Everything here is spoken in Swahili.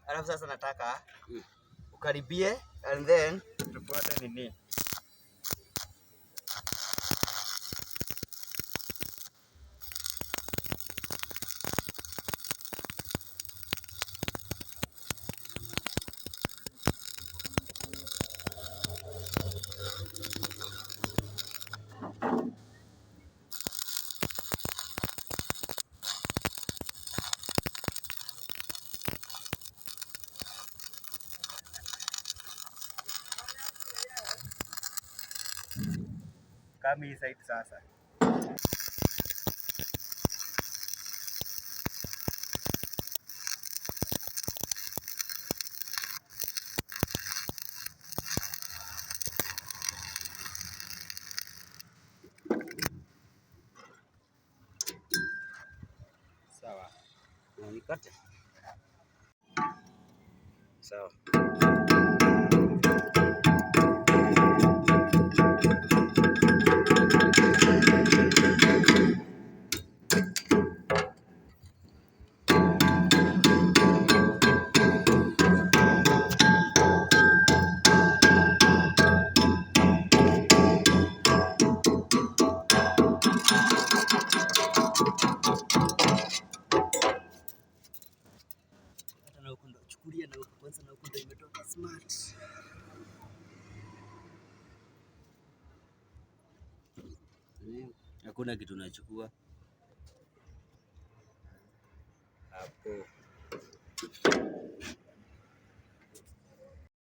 Alafu sasa nataka ukaribie and then tufuate nini. Kama hii side sasa. Sawa. Unikate. Sawa. Na huko ndo chukulia na huko kwanza, na huko ndo imetoka smart. Hakuna kitu nachukua hapo.